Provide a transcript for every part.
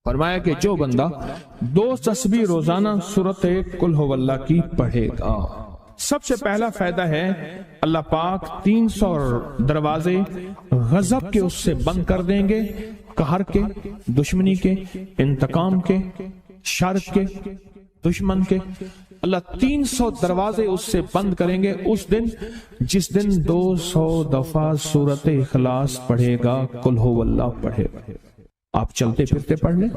فرمایا کہ جو بندہ 2 تسبیح روزانہ سورت قل ہو اللہ کی پڑھے گا، سب سے پہلا فائدہ ہے اللہ پاک 300 دروازے غضب کے اس سے بند کر دیں گے، قہر کے، دشمنی کے، انتقام کے، شر کے، دشمن کے۔ اللہ 300 دروازے اس سے بند کریں گے اس دن جس دن 200 دفعہ سورت اخلاص پڑھے گا، قل ہو اللہ پڑھے گا۔ آپ چلتے پھرتے پڑھ لیں،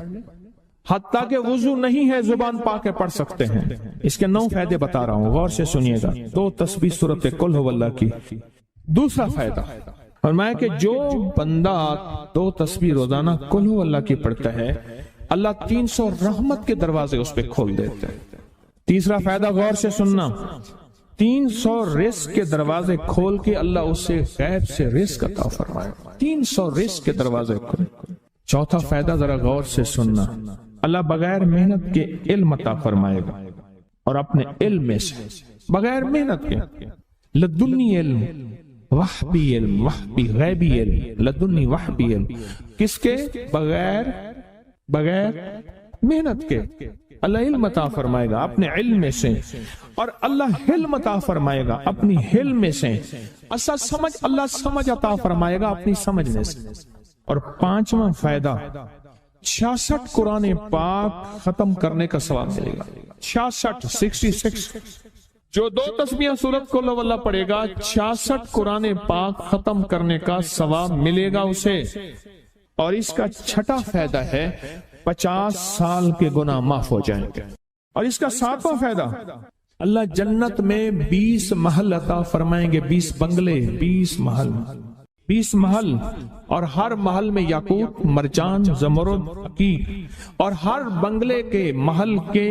حتیٰ کہ وضو نہیں ہے زبان پاک کے پڑھ سکتے ہیں۔ اس کے 9 فائدے بتا رہا ہوں، غور سے سنیے گا۔ 2 تسبیح سورت قل ہو اللہ کی۔ دوسرا فائدہ فرمایا کہ جو بندہ 2 تسبیح روزانہ قل ہو اللہ کی پڑھتا ہے، اللہ 300 رحمت کے دروازے اس پہ کھول دیتے ہیں۔ تیسرا فائدہ غور سے سننا، 300 رزق کے دروازے کھول کے اللہ اس سے غیب سے رزق عطا فرمائے، 300 رزق کے دروازے کھول۔ چوتھا فائدہ ذرا غور سے سننا، اللہ بغیر محنت کے علم عطا فرمائے گا، اور اپنے علم میں سے بغیر محنت کے، لدنی علم، وحبی علم، وحبی غیبی علم، لدنی وحبی علم، کس کے؟ بغیر محنت کے اللہ علم عطا فرمائے گا اپنے علم میں سے، اور اللہ حلم عطا فرمائے گا اپنی حلم میں سے، اللہ سمجھ عطا فرمائے گا اپنی سمجھ میں سے۔ اور 5واں فائدہ 66 قرآن پاک ختم کرنے کا ثواب ملے گا۔ 66 جو 2 تسبیح سورت قل ہو اللہ پڑھے گا، 66 قرآن پاک ختم کرنے کا ثواب ملے گا اسے۔ اور اس کا 6واں فائدہ ہے 50 سال کے گناہ معاف ہو جائیں گے۔ اور اس کا 7واں فائدہ، اللہ جنت میں 20 محل عطا فرمائیں گے، 20 بنگلے، 20 محل، اور ہر محل میں یاقوت، مرجان، زمرد، عقیق، اور ہر بنگلے کے محل کے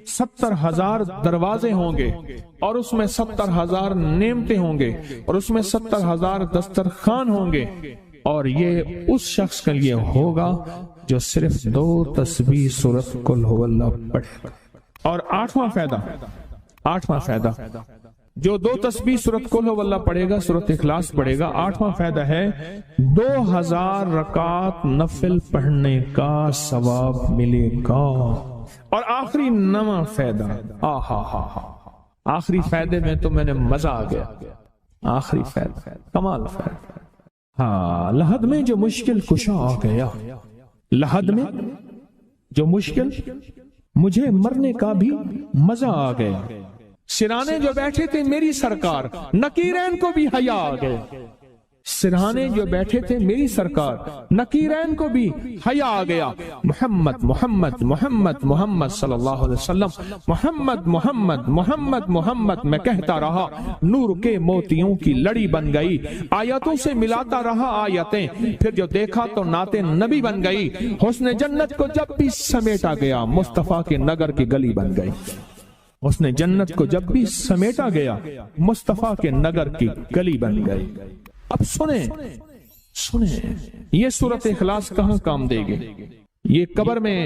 70,000 دروازے ہوں گے، اور اس میں 70,000 نعمتیں ہوں گے، اور اس میں 70,000 دسترخوان ہوں گے، اور یہ اس شخص کے لیے ہوگا جو صرف 2 تسبیح سورت قل ہو اللہ پڑھے۔ اور 8واں فائدہ جو 2 تسبیح سورت قل ہو اللہ پڑھے گا، سورت اخلاص پڑھے گا، 8واں فائدہ ہے 2000 رکعت نفل پڑھنے کا ثواب ملے گا۔ اور آخری 9واں فائدہ، آخری فائدے میں تو میں نے مزہ آ گیا، آخری فائدہ کمال فائدہ۔ لحد میں جو مشکل کشا آ گیا، لحد میں جو مشکل، مجھے مرنے کا بھی مزہ آ گیا، سرانے جو بیٹھے تھے میری سرکار، نکیرین کو بھی حیا آ گئے، سرہانے جو بیٹھے تھے میری سرکار، نکیرین کو بھی حیا آ گیا۔ محمد محمد محمد محمد صلی اللہ علیہ وسلم، محمد محمد محمد محمد میں کہتا رہا، نور کے موتیوں کی لڑی بن گئی، آیتوں سے ملاتا رہا آیتیں، پھر جو دیکھا تو نعت نبی بن گئی، حسن جنت کو جب بھی سمیٹا گیا، مصطفیٰ کے نگر کی گلی بن گئی، حسن جنت کو جب بھی سمیٹا گیا، مصطفیٰ کے نگر کی گلی بن گئی۔ اب سنیں یہ سورت اخلاص کہاں کام دے گی؟ یہ قبر میں،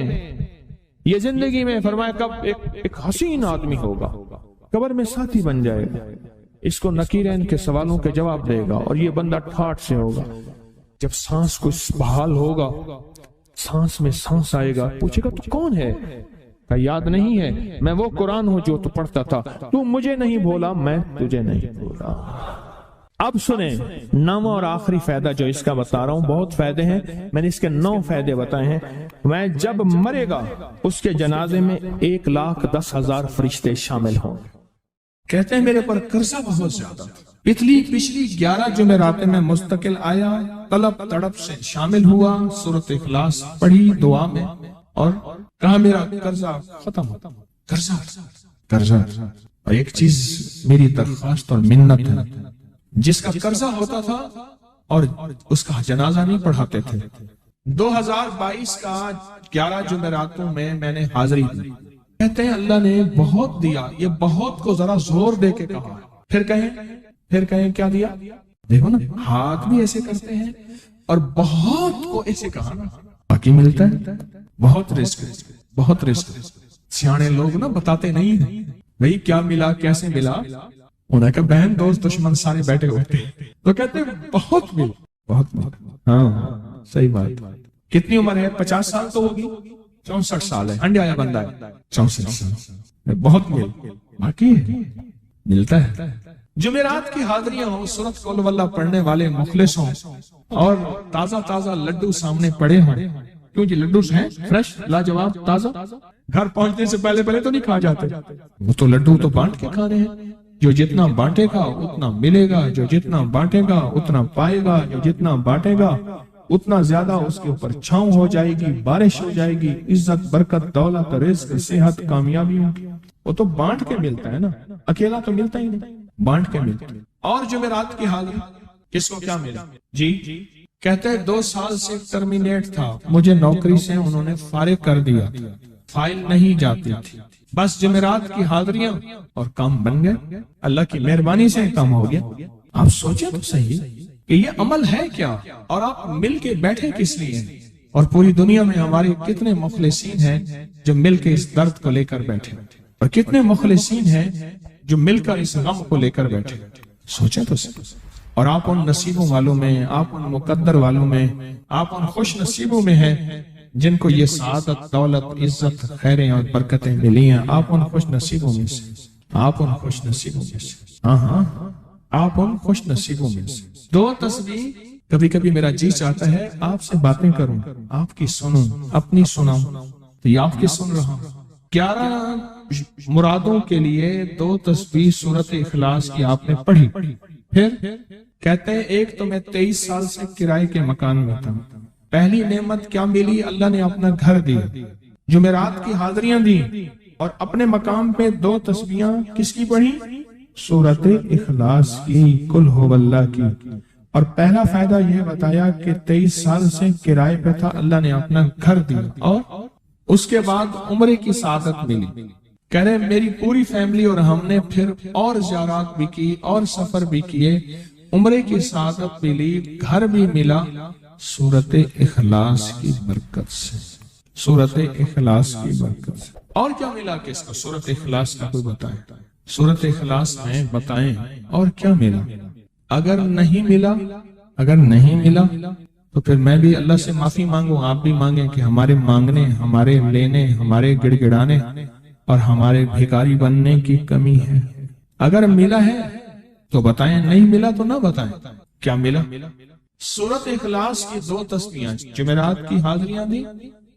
یہ زندگی میں، فرمایا کب ایک حسین آدمی ہوگا، قبر میں ساتھی بن جائے گا، اس کو نکیرین کے سوالوں کے جواب دے گا، اور یہ بندہ ٹھاٹ سے ہوگا۔ جب سانس کو بحال ہوگا، سانس میں سانس آئے گا، پوچھے گا تو کون ہے؟ یاد نہیں ہے، میں وہ قرآن ہوں جو تو پڑھتا تھا، تو مجھے نہیں بھولا، میں تجھے نہیں بھولا۔ اب سنیں 9واں اور آخری فائدہ جو اس کا بتا رہا ہوں، بہت فائدے ہیں، میں نے اس کے 9 فائدے بتائے ہیں۔ میں جب مرے گا اس کے جنازے میں 1,10,000 فرشتے شامل ہوں گے۔ کہتے ہیں میرے پر قرضہ بہت زیادہ، پچھلی 11 جمعراتیں میں مستقل آیا، طلب تڑپ سے شامل ہوا، سورت اخلاص پڑھی دعا میں، اور کہا میرا قرضہ ختم ہوتا، قرضہ۔ اور ایک چیز میری درخواست اور منت ہے، جس کا قرضہ ہوتا تھا اور اس کا جنازہ نہیں پڑھاتے تھے، 2022 کا 11 جمعراتوں میں نے حاضری دی۔ کہتے ہیں اللہ نے بہت دیا، یہ بہت کو ذرا زور دے کے کہا، پھر کہیں کیا دیا؟ دیکھو نا، ہاتھ بھی ایسے کرتے ہیں اور بہت کو ایسے کہا، باقی ملتا ہے، بہت رزق۔ سیانے لوگ نا بتاتے نہیں ہیں بھئی کیا ملا، کیسے ملا، انہیں کہا بہن دوست دشمن سارے بیٹھے ہوتے ہیں تو کہتے ہیں بہت ملا، بہت۔ ہاں صحیح بات، کتنی عمر ہے؟ 50 سال تو ہوگی، 64 سال ہے، انڈیا بندہ ہے 64 سال، بہت باقی ہے، ملتا ہے۔ جمعرات کی حاضریاں ہوں، سورت قل واللہ پڑھنے والے مخلص ہوں، اور تازہ تازہ لڈو سامنے پڑے ہوں، کیوں جی لڈو ہیں فریش لاجواب تازہ، گھر پہنچنے سے پہلے تو نہیں کھا جاتے، وہ تو لڈو تو بانٹ کے کھانے ہیں، جو جتنا بانٹے گا اتنا ملے گا، جو جتنا بانٹے گا اتنا پائے گا، جو جتنا بانٹے گا اتنا زیادہ اس کے اوپر چھاؤں ہو جائے گی، بارش ہو جائے گی، عزت، برکت، دولت، رزق، صحت، کامیابی ہوگی۔ وہ تو بانٹ کے ملتا ہے نا، اکیلا تو ملتا ہی نہیں، بانٹ کے ملتا ہے۔ اور جمعرات کی حاضری کس کو کیا ملا؟ جی کہتے ہیں 2 سال سے ٹرمینیٹ تھا، مجھے نوکری سے انہوں نے فارغ کر دیا تھا، فائل نہیں جاتی تھی، بس جمعرات کی حاضریاں اور کام بن گئے، اللہ کی مہربانی سے کام ہو گیا۔ آپ سوچیں تو صحیح کہ یہ عمل ہے کیا، اور آپ مل کے بیٹھے کس لیے، اور پوری دنیا میں ہمارے کتنے مخلصین ہیں جو مل کے اس درد کو لے کر بیٹھے، اور کتنے مخلصین ہیں جو مل کر اس غم کو لے کر بیٹھے، سوچیں تو صحیح۔ اور آپ ان نصیبوں والوں میں، آپ ان مقدر والوں میں، آپ ان خوش نصیبوں میں ہیں جن کو یہ سعادت، دولت، عزت، خیریں اور برکتیں ملی ہیں، آپ ان خوش نصیبوں میں سے، آپ ان خوش نصیبوں میں سے، ہاں آپ ان خوش نصیبوں میں سے۔ 2 تسبیح، کبھی کبھی میرا جی چاہتا ہے آپ سے باتیں کروں، آپ کی سنوں، اپنی سناؤں، تو یہ آپ کی سن رہا ہوں۔ 11 مرادوں کے لیے 2 تسبیح سورت اخلاص کی آپ نے پڑھی، پھر کہتے ہیں ایک تو میں 23 سال سے کرائے کے مکان میں تھا، پہلی نعمت کیا ملی؟ اللہ نے اپنا گھر دیا، جمعرات کی حاضریاں دی، اور اپنے مقام پہ 2 تسبیحاں کس کی پڑھی؟ سورت اخلاص کی، قل ہو اللہ کی۔ اور پہلا فائدہ یہ بتایا کہ 23 سال سے کرائے پہ تھا، اللہ نے اپنا گھر دیا، اور اس کے بعد عمرے کی سعادت ملی۔ کہہ رہے میری پوری فیملی اور ہم نے پھر اور زیارات بھی کی اور سفر بھی کیے، عمرے کی سعادت ملی، گھر بھی ملا، سورت اخلاص کی برکت سے، سورت اخلاص کی برکت سے۔ اور کیا ملا کس کو؟ سورت اخلاص کا کوئی بتائیں، سورت اخلاص میں بتائیں اور کیا ملا؟ اگر نہیں ملا تو پھر میں بھی اللہ سے معافی مانگوں، آپ بھی مانگیں کہ ہمارے مانگنے، ہمارے لینے، ہمارے گڑ گڑانے اور ہمارے بھیکاری بننے کی کمی ہے۔ اگر ملا ہے تو بتائیں، نہیں ملا تو نہ بتائیں۔ کیا ملا؟ سورت اخلاص کی 2 تسبیحاں، جمعرات کی حاضریاں دی،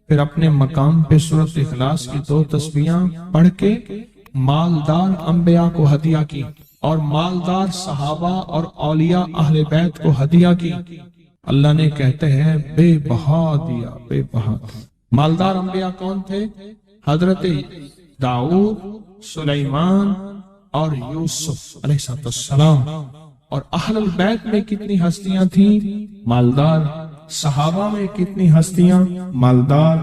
پھر اپنے مقام پہ سورت اخلاص کی 2 تسبیحاں پڑھ کے مالدار انبیاء کو ہدیہ کی، اور مالدار صحابہ اور اولیاء اہل بیت کو ہدیہ کی۔ اللہ نے کہتے ہیں بے بہا دیا، بے بہا۔ مالدار انبیاء کون تھے؟ حضرت داؤد، سلیمان اور یوسف علیہ السلام۔ اور اہل البیت میں کتنی ہستیاں تھیں؟ مالدار۔ صحابہ میں کتنی ہستیاں؟ مالدار۔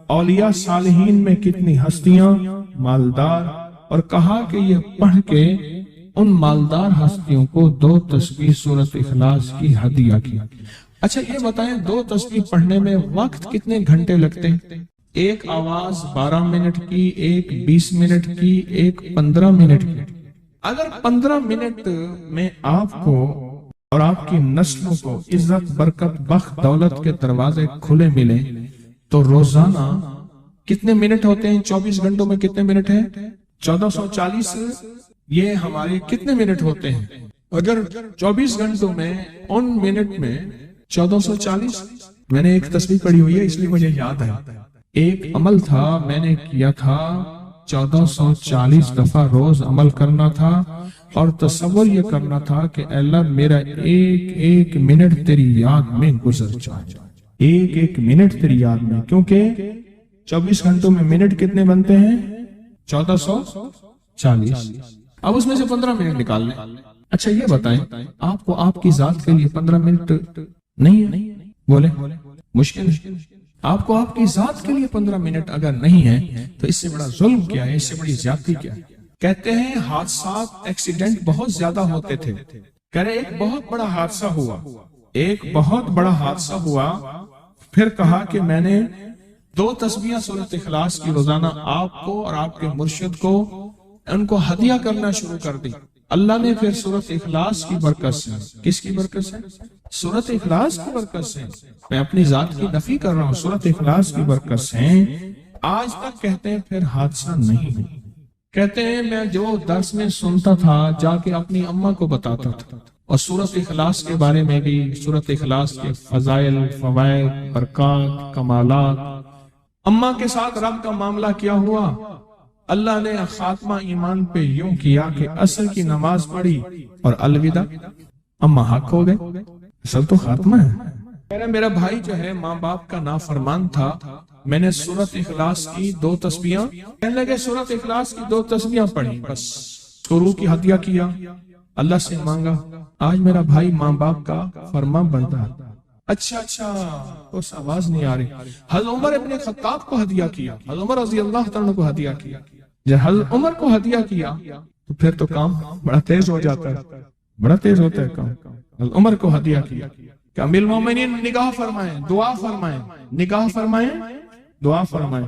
اولیاء صالحین میں کتنی ہستیاں؟ مالدار۔ اور کہا کہ یہ پڑھ کے ان مالدار ہستیوں کو 2 تسبیح سورت اخلاص کی ہدیہ کیا۔ اچھا یہ بتائیں 2 تسبیح پڑھنے میں وقت کتنے گھنٹے لگتے ہیں؟ ایک آواز 12 منٹ کی، ایک 20 منٹ کی، ایک 15 منٹ کی۔ اگر 15 منٹ میں آپ کو اور آپ کی نسلوں کو عزت، برکت، بخت، دولت کے دروازے کھلے ملے تو روزانہ کتنے منٹ ہوتے ہیں؟ 24 گھنٹوں میں کتنے منٹ ہیں؟ 1440۔ یہ ہمارے کتنے منٹ ہوتے ہیں؟ اگر 24 گھنٹوں میں ان منٹ میں 1440، میں نے ایک تسبیح پڑھی ہوئی ہے اس لیے مجھے یاد ہے، ایک عمل تھا میں نے کیا تھا، 1440 دفعہ روز عمل کرنا تھا، اور تصور یہ کرنا تھا کہ اے اللہ میرا ایک ایک منٹ تیری یاد میں گزر جائے، ایک ایک منٹ تیری یاد میں، کیونکہ 24 گھنٹوں میں منٹ کتنے بنتے ہیں؟ 1440۔ اب اس میں سے 15 منٹ نکال لیں۔ اچھا یہ بتائیں آپ کو آپ کی ذات کے لیے 15 منٹ نہیں ہے؟ بولے مشکل ہے۔ آپ کو آپ کی ذات کے لیے 15 منٹ اگر نہیں ہے تو اس سے بڑا ظلم کیا ہے، اس سے بڑی زیادتی کیا ہے؟ کہتے ہیں حادثات، ایکسیڈنٹ بہت زیادہ ہوتے تھے۔ کہہ رہے ایک بہت بڑا حادثہ ہوا، ایک بہت بڑا حادثہ ہوا، پھر کہا کہ میں نے 2 تسبیحاں سورۃ اخلاص کی روزانہ آپ کو اور آپ کے مرشد کو ان کو ہدیہ کرنا شروع کر دی۔ اللہ نے پھر سورۃ اخلاص کی برکت سے، کس کی برکت سے؟ سورۃ اخلاص کی برکت سے، میں اپنی ذات کی نفی کر رہا ہوں، سورۃ اخلاص کی برکت سے آج تک کہتے ہیں پھر حادثہ نہیں ہے۔ کہتے ہیں میں جو درس میں سنتا تھا جا کے اپنی اماں کو بتاتا تھا، اور سورۃ اخلاص کے بارے میں بھی، سورۃ اخلاص کے فضائل، فوائد، برکات، کمالات، اماں کے ساتھ رب کا معاملہ کیا ہوا۔ اللہ نے خاتمہ ایمان پہ یوں کیا کہ عصر کی نماز پڑھی اور الوداع، اماں حق ہو گئے، اصل تو خاتمہ ہے۔ میرا بھائی جو ہے ماں باپ کا نافرمان تھا، میں نے سورۃ اخلاص کی 2 تسبیحاں، کہنے لگے سورۃ اخلاص کی 2 تسبیحاں پڑھی، بس شروع کی ہدیہ کیا، اللہ سے مانگا، آج میرا بھائی ماں باپ کا فرما بردار۔ اچھا اس آواز نہیں آ رہی۔ حضرت عمر ابن خطاب کو ہدیہ کیا، حضرت عمر رضی اللہ تعالیٰ کو ہدیہ کیا، جب حضرت عمر کو ہدیہ کیا تو پھر تو کام بڑا تیز ہو جاتا ہے، بڑا تیز ہوتا ہے کام۔ حضرت عمر کو ہدیہ کیا کہ امیر المومنین نگاہ فرمائیں، دعا فرمائیں، نگاہ فرمائیں، دعا فرمائیں،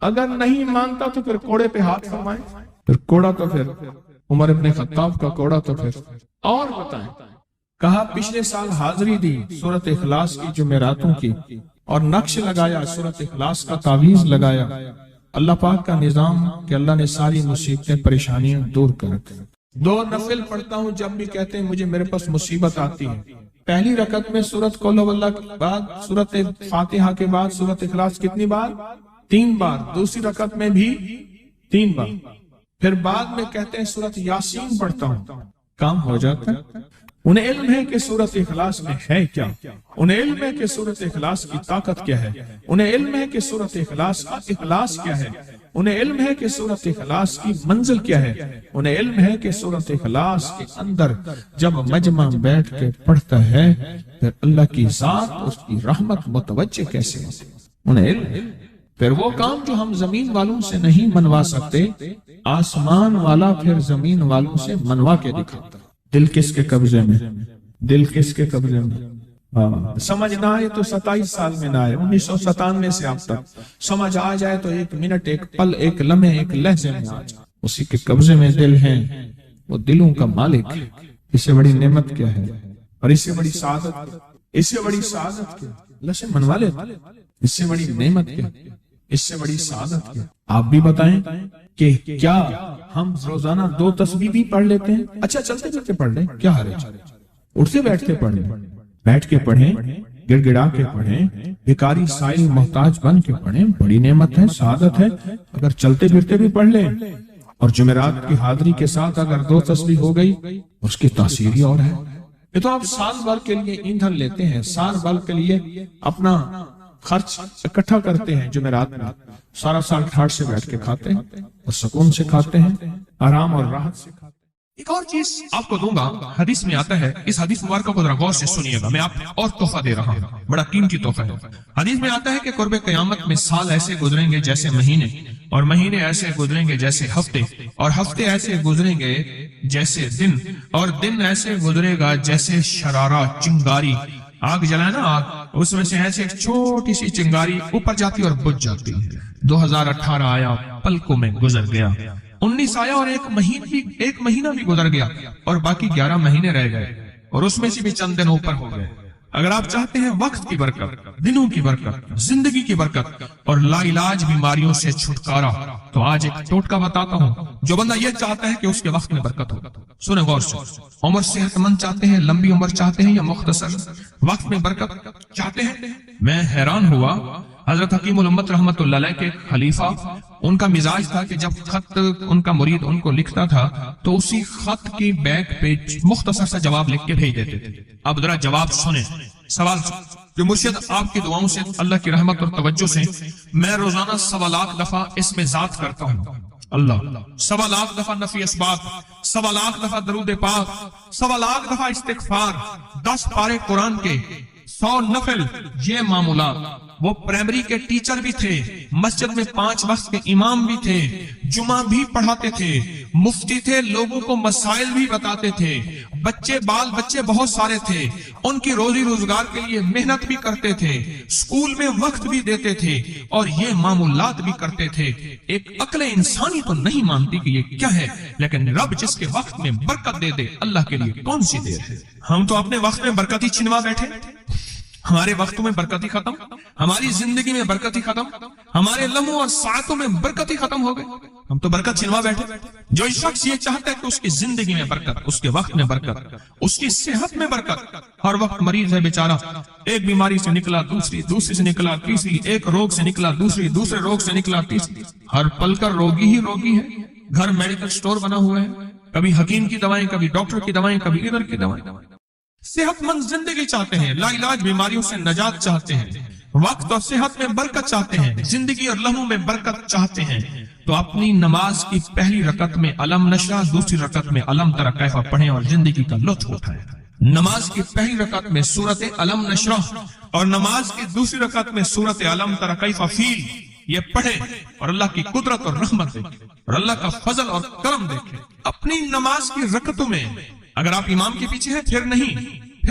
اگر نہیں مانتا تو پھر کوڑے پہ ہاتھ فرمائیں، پھر کوڑا تو پھر عمر ابن خطاب کا کوڑا تو پھر اور بتائیں۔ کہا پچھلے سال حاضری دی سورۃ اخلاص کی جمعراتوں کی، اور نقش لگایا سورۃ اخلاص کا، تعویذ لگایا، اللہ پاک کا نظام کہ اللہ نے ساری مصیبتیں پریشانیاں دور کر دی۔ 2 نفل پڑھتا ہوں جب بھی کہتے ہیں مجھے میرے پاس مصیبت آتی ہے، پہلی رکعت میں سورۃ قل ہو اللہ کے بعد، سورۃ فاتحہ کے بعد سورۃ اخلاص کتنی بار؟ 3 بار، دوسری رکعت میں بھی 3 بار، پھر بعد میں کہتے ہیں سورۃ یاسین پڑھتا ہوں، کام ہو جاتا ہے۔ انہیں علم ہے کہ سورۃ اخلاص میں ہے کیا، انہیں علم ہے کہ سورۃ اخلاص کی طاقت کیا ہے، انہیں علم ہے کہ سورۃ اخلاص کا اخلاص کیا ہے، انہیں علم ہے کہ سورۃ اخلاص کی منزل کیا ہے، انہیں علم ہے کہ سورۃ اخلاص کے اندر جب مجمع بیٹھ کے پڑھتا ہے پھر اللہ کی ذات، اس کی رحمت متوجہ کیسے ہوتی ہے، انہیں علم۔ پھر وہ کام جو ہم زمین والوں سے نہیں منوا سکتے، آسمان والا پھر زمین والوں سے منوا کے دکھاتا۔ دل کس کے قبضے میں؟ دل کس کے قبضے میں؟ سمجھ نہ آئے تو 27 سال میں نہ آئے، 1997 سے اب تک سمجھ آ جائے تو 1 منٹ، 1 پل، 1 لمحے، 1 لہجے میں آ جائے، اسی کے قبضے میں دل ہیں، وہ دلوں کا مالک ہے۔ اس سے بڑی نعمت کیا ہے، اور اس سے بڑی سعادت، اس سے بڑی سعادت کیا؟ اللہ سے منوا لے، اس سے بڑی نعمت کیا، اس سے بڑی سعادت کیا؟ آپ بھی بتائیں کہ کیا ہم روزانہ 2 تسبیح بھی پڑھ لیتے ہیں؟ اچھا چلتے چلتے پڑھ لیں، کیا حرج، اٹھتے بیٹھتے پڑھ لیں، بیٹھ کے پڑھیں، گڑ گڑا کے پڑھیں، بھکاری سائل محتاج بن کے پڑھیں، بڑی نعمت ہے، سعادت ہے۔ اگر چلتے پھرتے بھی پڑھ لیں، اور جمعرات کی حاضری کے ساتھ اگر 2 تسبیح ہو گئی، اس کی تاثیر ہی اور ہے۔ یہ تو آپ سال بھر کے لیے ایندھن لیتے ہیں، سال بھر کے لیے اپنا خرچ اکٹھا کرتے ہیں، جمعرات میں سارا سال ٹھاٹ سے بیٹھ کے کھاتے ہیں، اور سکون سے کھاتے ہیں، آرام اور راحت سے کھاتے ہیں۔ ایک اور چیز آپ کو دوں گا، حدیث میں آتا ہے، اس حدیث مبارکہ کو ذرا غور سے سنیے گا، میں آپ اور تحفہ دے رہا ہوں، بڑا قیمتی تحفہ ہے۔ حدیث میں آتا ہے کہ قرب قیامت میں سال ایسے گزریں گے جیسے مہینے، اور مہینے ایسے گزریں گے جیسے ہفتے، اور ہفتے ایسے گزریں گے جیسے دن، اور دن ایسے گزرے گا جیسے شرارہ، چنگاری، آگ جلائے نا آگ، اس میں سے ایسے ایک چھوٹی سی چنگاری اوپر جاتی اور بجھ جاتی۔ 2018 آیا، پلکوں میں گزر گیا، 19 آیا اور ایک مہینہ بھی گزر گیا، اور باقی 11 مہینے رہ گئے، اور اس میں سے بھی چند دن اوپر ہو گئے۔ اگر آپ چاہتے ہیں وقت کی برکت، دنوں کی برکت، زندگی کی برکت اور لا علاج بیماریوں سے چھٹکارا، تو آج ایک ٹوٹکا بتاتا ہوں۔ جو بندہ یہ چاہتا ہے کہ اس کے وقت میں برکت ہو، سنیں غور سے، عمر صحت مند چاہتے ہیں، لمبی عمر چاہتے ہیں، یا مختصر وقت میں برکت چاہتے ہیں؟ میں حیران ہوا، حضرت حکیم الامت رحمت اللہ علیہ کے خلیفہ، ان کا مزاج تھا کہ جب خط ان کا مرید ان کو لکھتا تھا تو اسی خط کی بیک پہ مختصر سا جواب لکھ کے بھیج دیتے تھے۔ اب ذرا جواب سنیں، سوال جو مرشد آپ کی دعاؤں سے، اللہ کی رحمت اور توجہ سے میں روزانہ 1.25 لاکھ دفعہ اس میں ذات کرتا ہوں، اللہ 1.25 لاکھ دفعہ نفی اسبات، 1.25 لاکھ دفعہ درود پاک، 1.25 لاکھ دفعہ استغفار، 10 پارے قرآن کے، 100 نفل، یہ معمولات وہ پرائمری کے ٹیچر بھی تھے، مسجد میں 5 وقت کے امام بھی تھے، جمعہ بھی پڑھاتے تھے، مفتی تھے، لوگوں کو مسائل بھی بتاتے تھے، بال بچے بہت سارے تھے، ان کی روزی روزگار کے لیے محنت بھی کرتے تھے، اسکول میں وقت بھی دیتے تھے اور یہ معمولات بھی کرتے تھے۔ ایک عقل انسانی تو نہیں مانتی کہ یہ کیا ہے، لیکن رب جس کے وقت میں برکت دے دے، اللہ کے لیے کون سی دیر ہے؟ ہم تو اپنے وقت میں برکت ہی چھنوا بیٹھے، ہمارے وقتوں میں برکت ہی ختم، ہماری زندگی میں برکت ہی ختم، ہمارے لمحوں اور ساعتوں میں برکت ہی ختم ہو گئے، ہم تو برکت چھنوا بیٹھے۔ جو شخص یہ چاہتا ہے کہ اس کی زندگی میں برکت، اس کے وقت میں برکت، اس کی صحت میں برکت، ہر وقت مریض ہے بیچارہ، ایک بیماری سے نکلا دوسری، دوسری سے نکلا تیسری، ایک روگ سے نکلا دوسری، دوسرے روگ سے نکلا تیسری، ہر پل کا روگی ہی روگی ہے، گھر میڈیکل سٹور بنا ہوا ہے، کبھی حکیم کی دوائیں، کبھی ڈاکٹر کی دوائیں، کبھی ادھر کی دوائیں۔ صحت مند زندگی چاہتے ہیں، لا علاج بیماریوں سے نجات چاہتے ہیں، وقت اور صحت میں برکت چاہتے ہیں، زندگی اور لمحوں میں برکت چاہتے ہیں، تو اپنی نماز کی پہلی رکعت میں علم نشرح، دوسری رکعت میں علم تری کیف پڑھیں اور زندگی کا لطف اٹھائیں۔ نماز کی پہلی رکعت میں سورت علم نشرح اور نماز کی دوسری رکعت میں سورت علم تری کیف فیل یہ پڑھیں اور اللہ کی قدرت اور رحمت دیکھیں اور اللہ کا فضل اور کرم دیکھیں۔ اپنی نماز کی رکعتوں میں اگر آپ امام کے پیچھے ہیں پھر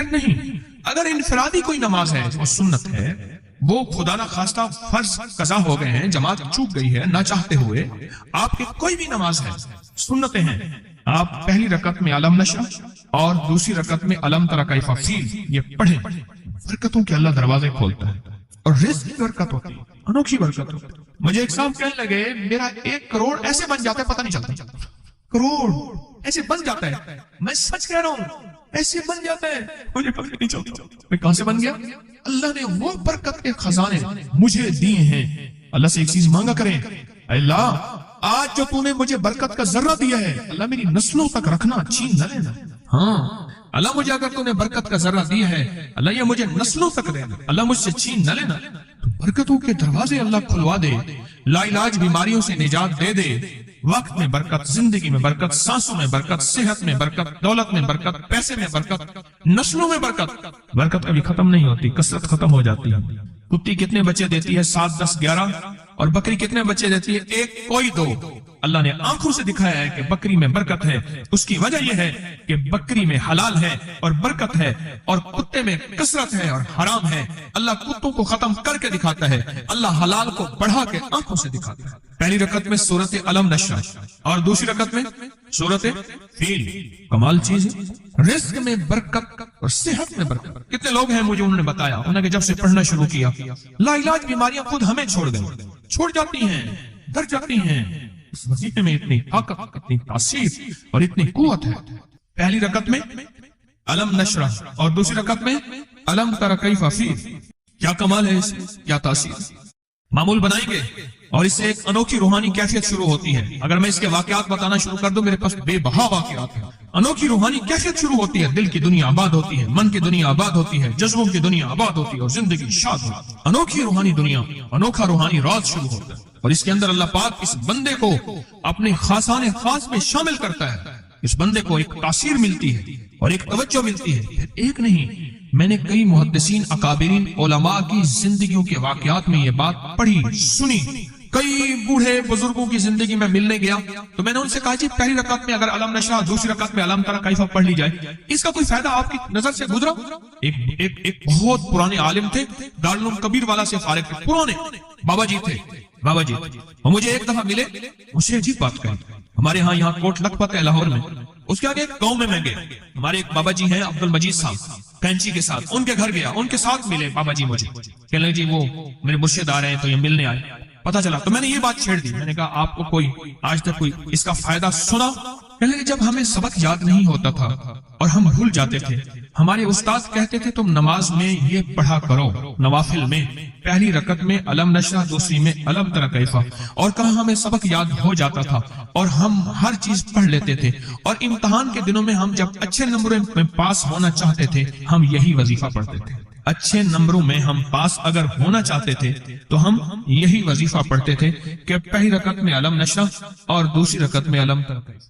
نہیں، اگر انفرادی کوئی نماز ہے وہ سنت ہے، وہ خدا نہ خواستہ فرض قضا ہو گئے ہیں، جماعت چوک گئی ہے نہ چاہتے ہوئے، آپ کی کوئی بھی نماز ہے، سنتیں ہیں، آپ پہلی رکعت میں علم نشرح اور دوسری رکعت میں علم تری کیف فیل یہ پڑھیں، برکتوں کے اللہ دروازے کھولتا ہے اور رزق کی برکت ہوتی ہے، انوکھی برکت ہوتی ہے۔ مجھے ایک صاحب کہنے لگے میرا 1 کروڑ ایسے بن جاتا ہے، پتہ نہیں چلتا، کروڑ ایسے بن جاتا ہے، میں سچ کہہ رہا ہوں ایسے بن جاتا ہے، مجھے پتہ نہیں چلتا میں کہاں سے بن گیا۔ اللہ نے وہ برکت کے خزانے مجھے دیے ہیں۔ اللہ سے ایک چیز مانگا کریں، اللہ آج جو تو نے مجھے برکت کا ذرہ دیا ہے اللہ میری نسلوں تک رکھنا، چھین نہ لینا۔ ہاں اللہ مجھے اگر تو نے برکت کا ذرہ دیا ہے اللہ یہ مجھے نسلوں تک دینا، اللہ مجھ سے چھین نہ لینا۔ تو برکتوں کے دروازے اللہ کھلوا دے، لا علاج بیماریوں سے نجات دے دے، وقت میں برکت، زندگی میں برکت، سانسوں میں برکت، صحت میں برکت، دولت میں برکت، پیسے میں برکت، نسلوں میں برکت۔ برکت کبھی ختم نہیں ہوتی، کثرت ختم ہو جاتی ہے۔ کتی کتنے بچے دیتی ہے؟ 7 10 11، اور بکری کتنے بچے دیتی ہے؟ 1 کوئی 2۔ اللہ نے آنکھوں سے دکھایا ہے کہ بکری میں برکت ہے، اس کی وجہ یہ ہے کہ بکری میں حلال ہے اور برکت ہے، اور کتے میں کثرت ہے اور حرام ہے۔ اللہ کتوں کو ختم کر کے دکھاتا ہے، اللہ حلال کو بڑھا کے آنکھوں سے دکھاتا ہے۔ پہلی رکعت میں سورت علم نشرح اور دوسری رکعت میں سورت فیل، کمال چیز ہے۔ رزق میں برکت اور صحت میں برکت۔ کتنے لوگ ہیں مجھے انہوں نے بتایا، انہوں نے جب سے پڑھنا شروع کیا لا علاج بیماریاں خود ہمیں چھوڑ گئیں، چھوڑ جاتی ہیں، ڈر جاتی ہیں۔ اس وظیفے میں اتنی طاقت، اتنی تاثیر اور اتنی قوت ہے۔ پہلی رکعت میں علم نشرح اور دوسری رکعت میں علم تری کیف فیل، کیا کمال ہے اس میں، کیا تاثیر۔ معمول بنائیں گے اور اس سے ایک انوکھی روحانی کیفیت شروع ہوتی ہے۔ اگر میں اس کے واقعات بتانا شروع کر دوں میرے پاس بے بہا واقعات ہیں۔ انوکھی روحانی کیفیت شروع ہوتی ہے، دل کی دنیا آباد ہوتی ہے، من کی دنیا آباد ہوتی ہے، جذبوں کی دنیا آباد ہوتی ہے اور زندگی شاد ہوتی ہے۔ انوکھی روحانی دنیا، انوکھا روحانی راز شروع ہوتا ہے، اور اس کے اندر اللہ پاک اس بندے کو اپنے خاصان خاص میں شامل کرتا ہے۔ اس بندے کو ایک تاثیر ملتی ہے اور ایک توجہ ملتی ہے۔ پھر ایک نہیں، میں نے کئی محدثین، اکابرین، علماء کی زندگیوں کے واقعات میں یہ بات پڑھی، سنی۔ کئی بوڑھے بزرگوں کی زندگی میں ملنے گیا تو میں نے ان سے کہا جی پہلی رکعت میں اگر علم نشرح، دوسری رکعت میں علم تری کیف پڑھ لی جائے، اس کا کوئی فائدہ آپ کی نظر سے گزرا؟ ایک بہت پرانے عالم تھے، دارالعلوم کبیر والا سے فارغ تھے، پرانے بابا جی تھے، بابا جی۔ وہ مجھے ایک دفعہ ملے، مجھے عجیب بات کہی، ہمارے ہاں یہاں کوٹ لکھپت ہے لاہور میں، اس کے آگے ایک گاؤں میں گیا، ہمارے ایک بابا جی ہیں عبد المجید صاحب کینچی کے ساتھ، ان کے گھر گیا، ان کے ساتھ ملے بابا جی، مجھے کہنے لگے جی وہ میرے مرشد آ رہے ہیں تو یہ ملنے آئے۔ پتا چلا تو میں نے یہ بات چھیڑ دی، میں نے کہا آپ کو کوئی آج تک کوئی اس کا فائدہ سنا؟ کہنے لگے جب ہمیں سبق یاد نہیں ہوتا تھا اور ہم بھول جاتے تھے، ہمارے استاد کہتے تھے تم نماز میں یہ پڑھا کرو، نوافل میں پہلی رکعت میں علم نشرح، دوسری میں علم تری کیف، اور کہا ہمیں سبق یاد ہو جاتا تھا اور ہم ہر چیز پڑھ لیتے تھے، اور امتحان کے دنوں میں ہم جب اچھے نمبروں میں پاس ہونا چاہتے تھے ہم یہی وظیفہ پڑھتے تھے، اچھے نمبروں میں ہم پاس اگر ہونا چاہتے تھے تو ہم یہی وظیفہ پڑھتے تھے کہ پہلی رکعت میں علم نشرح اور دوسری رکعت میں علم تری کیف۔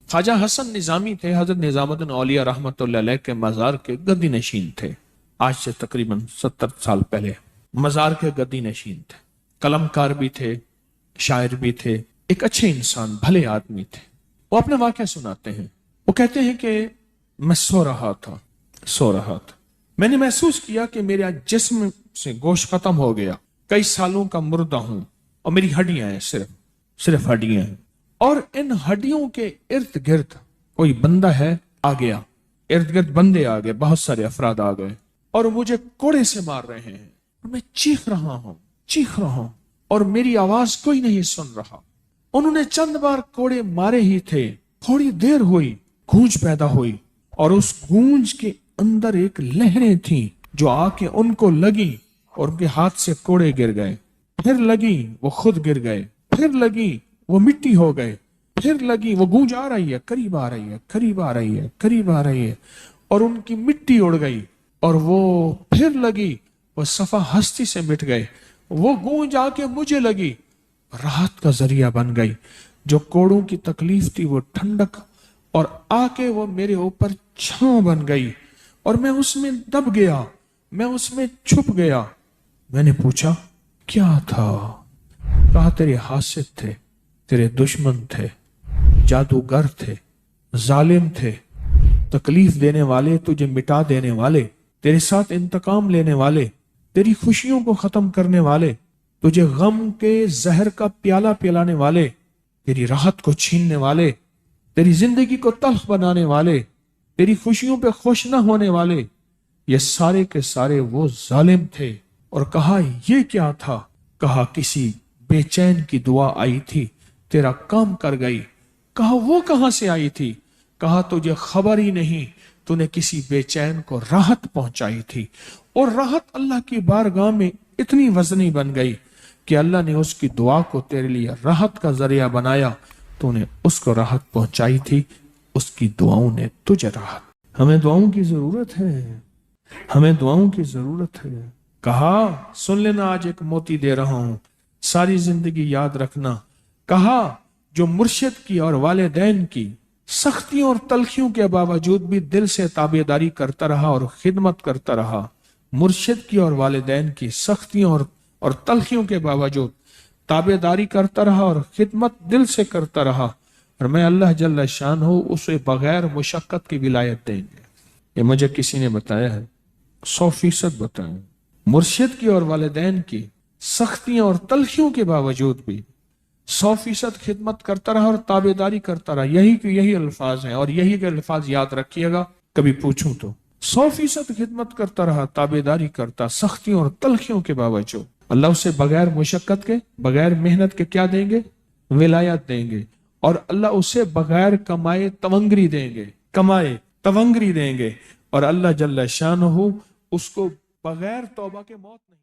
خواجہ حسن نظامی تھے، حضرت نظام الدین اولیاء رحمۃ اللہ علیہ کے مزار کے گدی نشین تھے، آج سے تقریباً 70 سال پہلے۔ مزار کے گدی نشین تھے، قلم کار بھی تھے، شاعر بھی تھے، ایک اچھے انسان، بھلے آدمی تھے۔ وہ اپنے واقعہ سناتے ہیں، وہ کہتے ہیں کہ میں سو رہا تھا، میں نے محسوس کیا کہ میرے جسم سے گوشت ختم ہو گیا، کئی سالوں کا مردہ ہوں، اور میری ہڈیاں ہیں، صرف ہڈیاں ہیں، اور ان ہڈیوں کے ارد گرد کوئی بندہ ہے آ گیا، ارد گرد بندے آ گئے، بہت سارے افراد آ گئے، اور مجھے کوڑے سے مار رہے ہیں، اور میں چیخ رہا ہوں اور میری آواز کوئی نہیں سن رہا۔ انہوں نے چند بار کوڑے مارے ہی تھے، تھوڑی دیر ہوئی، گونج پیدا ہوئی، اور اس گونج کے اندر ایک لہریں تھیں جو آ کے ان کو لگی اور ان کے ہاتھ سے کوڑے گر گئے، پھر لگی وہ خود گر گئے، پھر لگی وہ مٹی ہو گئے، پھر لگی وہ گونج آ رہی ہے، قریب آ رہی ہے، اور ان کی مٹی اڑ گئی، اور وہ پھر لگی وہ صفحہ ہستی سے مٹ گئے، وہ گونج آ کے مجھے لگی، راحت کا ذریعہ بن گئی، جو کوڑوں کی تکلیف تھی وہ ٹھنڈک، اور آ کے وہ میرے اوپر چھاؤں بن گئی، اور میں اس میں دب گیا، میں اس میں چھپ گیا۔ میں نے پوچھا کیا تھا؟ کہا تیرے حاسد تھے، تیرے دشمن تھے، جادوگر تھے، ظالم تھے، تکلیف دینے والے، تجھے مٹا دینے والے، تیرے ساتھ انتقام لینے والے، تیری خوشیوں کو ختم کرنے والے، تجھے غم کے زہر کا پیالہ پلانے والے، تیری راحت کو چھیننے والے، تیری زندگی کو تلخ بنانے والے، تیری خوشیوں پہ خوش نہ ہونے والے، یہ سارے کے سارے وہ ظالم تھے۔ اور کہا یہ کیا تھا؟ کہا کسی بے چین کی دعا آئی تھی، تیرا کام کر گئی۔ کہا وہ کہاں سے آئی تھی؟ کہا تجھے خبر ہی نہیں، تو نے کسی بے چین کو راحت پہنچائی تھی، اور راحت اللہ کی بارگاہ میں اتنی وزنی بن گئی کہ اللہ نے اس کی دعا کو تیرے لیے راحت کا ذریعہ بنایا، تو نے اس کو راحت پہنچائی تھی، اس کی دعاؤں نے تجھے راحت۔ ہمیں دعاؤں کی ضرورت ہے، کہا سن لینا، آج ایک موتی دے رہا ہوں، ساری زندگی یاد رکھنا۔ کہا جو مرشد کی اور والدین کی سختیوں اور تلخیوں کے باوجود بھی دل سے تابعداری کرتا رہا اور خدمت کرتا رہا، مرشد کی اور والدین کی سختیوں اور تلخیوں کے باوجود تابعداری کرتا رہا اور خدمت دل سے کرتا رہا، اور میں اللہ جل شان ہوں اسے بغیر مشقت کی ولایت دیں گے۔ یہ مجھے کسی نے بتایا ہے، 100% بتایا۔ مرشد کی اور والدین کی سختیاں اور تلخیوں کے باوجود بھی 100% خدمت کرتا رہا اور تابعداری کرتا رہا، یہی الفاظ ہیں، اور یہی کے الفاظ یاد رکھیے گا کبھی پوچھوں تو۔ 100% خدمت کرتا رہا، تابعداری کرتا، سختیوں اور تلخیوں کے باوجود، اللہ اسے بغیر مشقت کے، بغیر محنت کے کیا دیں گے؟ ولایت دیں گے، اور اللہ اسے بغیر کمائے تونگری دیں گے، اور اللہ جل شانہ اس کو بغیر توبہ کے موت نہیں